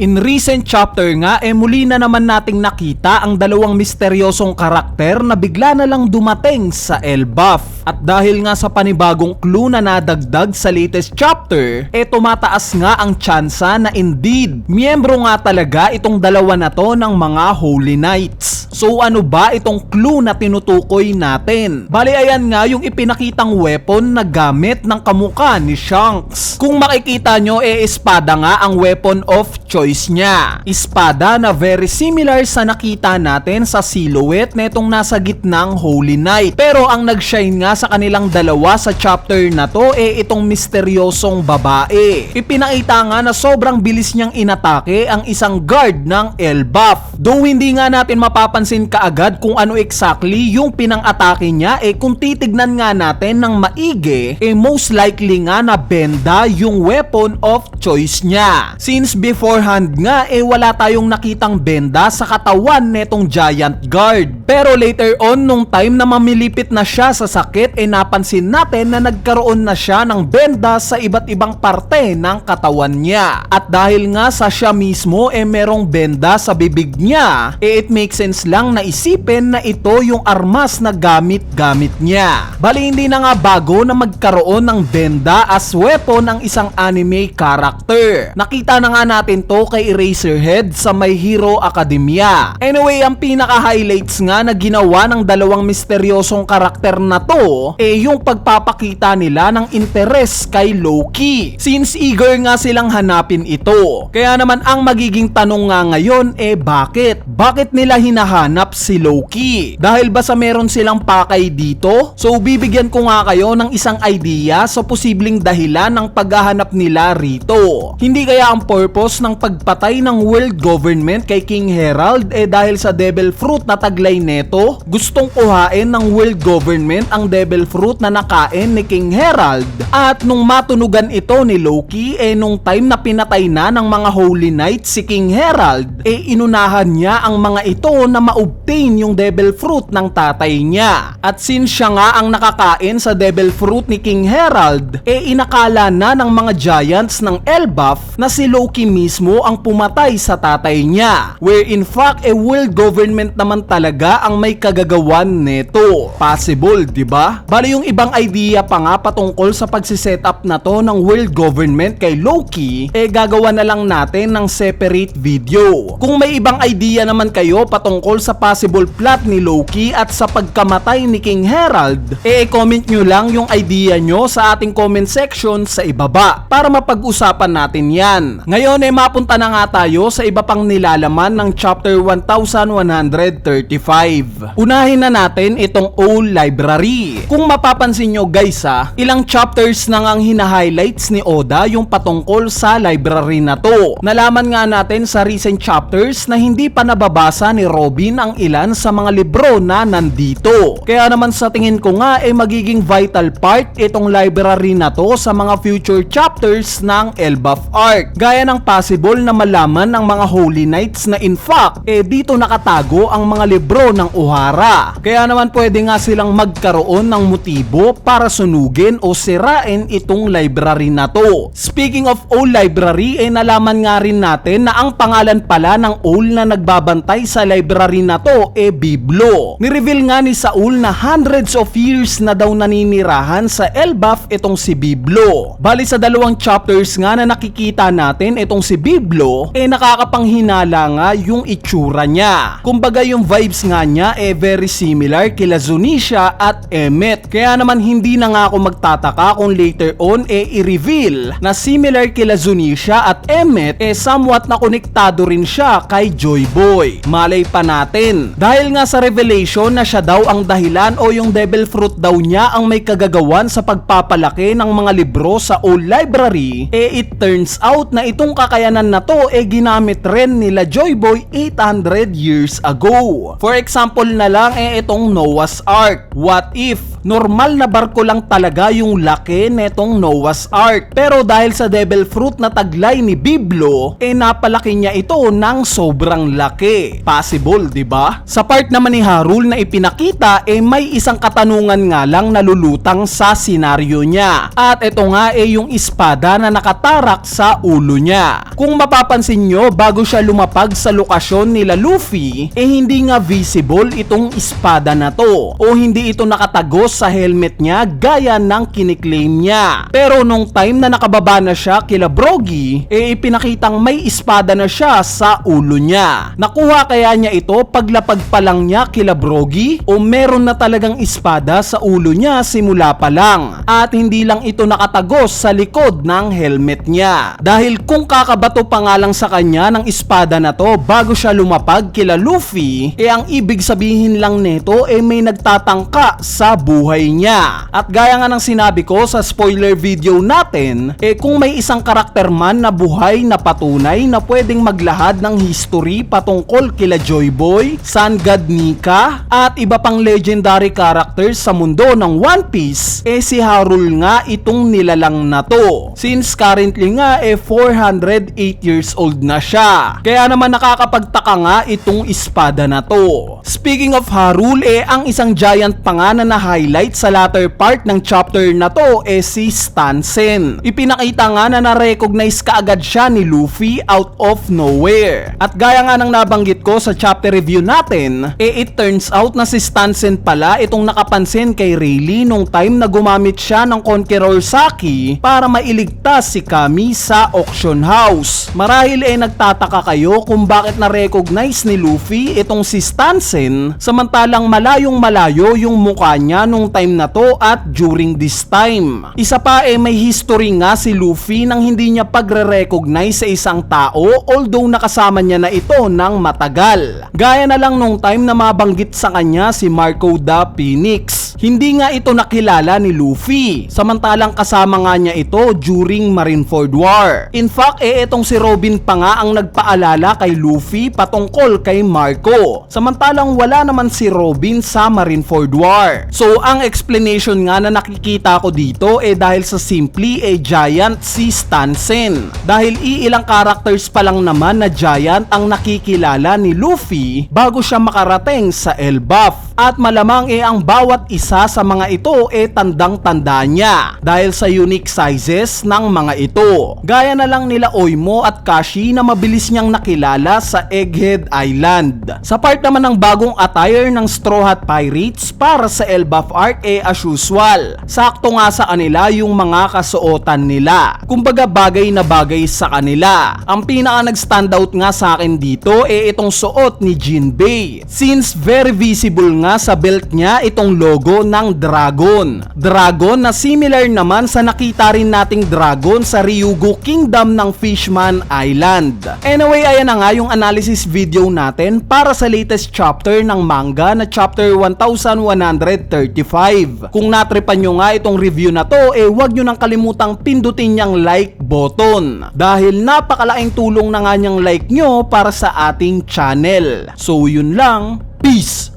In recent chapter nga muli na naman nating nakita ang dalawang misteryosong karakter na bigla na lang dumating sa Elbaf. At dahil nga sa panibagong clue na nadagdag sa latest chapter, tumataas nga ang tsansa na indeed, miyembro nga talaga itong dalawa na to ng mga Holy Knights. So ano ba itong clue na tinutukoy natin? Bali ayan nga yung ipinakitang weapon na gamit ng kamukha ni Shanks. Kung makikita nyo espada nga ang weapon of choice niya. Espada na very similar sa nakita natin sa silhouette netong nasa gitnang Holy Knight. Pero ang nagshine nga sa kanilang dalawa sa chapter na to itong misteryosong babae. Ipinakita nga na sobrang bilis niyang inatake ang isang guard ng Elbaf. Though hindi nga natin mapapansin kaagad kung ano exactly yung pinang-atake niya, kung titignan nga natin ng maigi, most likely nga na benda yung weapon of choice niya. Since beforehand nga wala tayong nakitang benda sa katawan netong giant guard. Pero later on nung time na mamilipit na siya sa sakit, napansin natin na nagkaroon na siya ng benda sa iba't ibang parte ng katawan niya. At dahil nga sa siya mismo merong benda sa bibig niya, it makes sense lang na isipin na ito yung armas na gamit niya. Bali hindi na nga bago na magkaroon ng benda as weapon ang isang anime character. Nakita na nga natin to kay Eraserhead sa My Hero Academia. Anyway, ang pinaka-highlights nga na ginawa ng dalawang misteryosong karakter na to yung pagpapakita nila ng interes kay Loki. Since eager nga silang hanapin ito. Kaya naman ang magiging tanong nga ngayon bakit? Bakit nila hinahanap si Loki? Dahil ba sa meron silang pakay dito? So bibigyan ko nga kayo ng isang idea sa posibleng dahilan ng paghahanap nila rito. Hindi kaya ang purpose ng pagpatay ng world government kay King Herald dahil sa devil fruit na taglay neto? Gustong kuhain ng world government ang devil fruit na nakain ni King Herald. At nung matunugan ito ni Loki nung time na pinatay na ng mga Holy Knights si King Herald, inunahan niya ang mga ito na ma-obtain yung devil fruit ng tatay niya. At since siya nga ang nakakain sa devil fruit ni King Herald, inakala na ng mga giants ng Elbaf na si Loki mismo ang pumatay sa tatay niya. Where in fact world government naman talaga ang may kagagawan neto. Possible, diba? Bali yung ibang idea pa nga patungkol sa pagsiset-up na to ng world government kay Loki, gagawa na lang natin ng separate video. Kung may ibang idea naman kayo patungkol sa possible plot ni Loki at sa pagkamatay ni King Herald, comment nyo lang yung idea nyo sa ating comment section sa ibaba para mapag-usapan natin yan. Ngayon mapunta na nga tayo sa iba pang nilalaman ng chapter 1135. Unahin na natin itong Owl Library. Kung mapapansin nyo guys ilang chapters na ngang hina-highlights ni Oda yung patungkol sa library na to. Nalaman nga natin sa recent chapters na hindi pa nababasa ni Robin ang ilan sa mga libro na nandito. Kaya naman sa tingin ko nga magiging vital part itong library na to sa mga future chapters ng Elbaf arc. Gaya ng possible na malaman ng mga Holy Knights na in fact dito nakatago ang mga libro ng Ohara. Kaya naman pwede nga silang magkaroon ng motibo para sunugin o sirain itong library na to. Speaking of Owl Library, nalaman nga rin natin na ang pangalan pala ng Owl na nagbabantay sa library na to Biblo. Nireveal nga ni Saul na hundreds of years na daw naninirahan sa Elbaf itong si Biblo. Bali sa dalawang chapters nga na nakikita natin itong si Biblo, nakakapanghinala nga yung itsura niya. Kumbaga yung vibes nga niya very similar kila Zunisha at Emmet. Kaya naman hindi na nga ako magtataka kung later on i-reveal na similar kila Zunisha at Emmet somewhat na konektado rin siya kay Joy Boy. Malay pa natin. Dahil nga sa revelation na siya daw ang dahilan o yung devil fruit daw niya ang may kagagawan sa pagpapalaki ng mga libro sa Old Library, it turns out na itong kakayanan na to ginamit rin nila Joy Boy 800 years ago. For example na lang itong Noah's Ark. What if Normal na barko lang talaga yung laki netong Noah's Ark. Pero dahil sa devil fruit na taglay ni Biblo, napalaki niya ito ng sobrang laki. Possible, di ba? Sa part naman ni Harul na ipinakita, may isang katanungan nga lang nalulutang sa senaryo niya. At ito nga yung espada na nakatarak sa ulo niya. Kung mapapansin nyo, bago siya lumapag sa lokasyon nila Luffy, hindi nga visible itong espada na to. O hindi ito nakatagos sa helmet niya gaya ng kiniklaim niya. Pero nung time na nakababa na siya kila Brogy, ipinakitang may espada na siya sa ulo niya. Nakuha kaya niya ito paglapag pa lang niya kila Brogy? O meron na talagang espada sa ulo niya simula pa lang? At hindi lang ito nakatagos sa likod ng helmet niya. Dahil kung kakabato pa nga lang sa kanya ng espada na to bago siya lumapag kila Luffy, ang ibig sabihin lang nito may nagtatangka sa buhay niya. At gaya nga ng sinabi ko sa spoiler video natin, kung may isang karakter man na buhay na patunay na pwedeng maglahad ng history patungkol kila Joy Boy, Sun God Nika, at iba pang legendary characters sa mundo ng One Piece, si Harul nga itong nilalang na to. Since currently nga 408 years old na siya. Kaya naman nakakapagtaka nga itong espada na to. Speaking of Harul, ang isang giant pa nga na na-highlight sa latter part ng chapter na to si Stansen. Ipinakita nga na na-recognize kaagad siya ni Luffy out of nowhere. At gaya nga ng nabanggit ko sa chapter review natin, it turns out na si Stansen pala itong nakapansin kay Rayleigh nung time na gumamit siya ng Conqueror Saki para mailigtas si Kami sa auction house. Marahil nagtataka kayo kung bakit na-recognize ni Luffy itong si Stansen samantalang malayong malayo yung mukha niya nung time na to at during this time. Isa pa may history nga si Luffy nang hindi niya pagre-recognize sa isang tao although nakasama niya na ito ng matagal. Gaya na lang nung time na mabanggit sa kanya si Marco the Phoenix. Hindi nga ito nakilala ni Luffy samantalang kasama nga niya ito during Marineford War. In fact itong si Robin pa nga ang nagpaalala kay Luffy patungkol kay Marco samantalang wala naman si Robin sa Marineford War. So ang explanation nga na nakikita ko dito dahil sa simply giant si Stansen. Dahil iilang characters pa lang naman na giant ang nakikilala ni Luffy bago siya makarating sa Elbaf. At malamang ang bawat isa sa mga ito tandang-tanda niya dahil sa unique sizes ng mga ito. Gaya na lang nila Oimo at Kashi na mabilis niyang nakilala sa Egghead Island. Sa part naman ng bagong attire ng Straw Hat Pirates para sa Elbaf Arc as usual. Sakto nga sa kanila yung mga kasuotan nila. Kumbaga bagay na bagay sa kanila. Ang pinaka nag-standout nga sa akin dito itong suot ni Jinbei. Since very visible nga sa belt niya itong logo ng dragon. Dragon na similar naman sa nakita rin nating dragon sa Ryugu Kingdom ng Fishman Island. Anyway, ayan na nga yung analysis video natin para sa latest chapter ng manga na chapter 1135. Kung natripan nyo nga itong review na to, huwag nyo nang kalimutang pindutin yung like button. Dahil napakalaking tulong na nga niyang like nyo para sa ating channel. So yun lang, peace!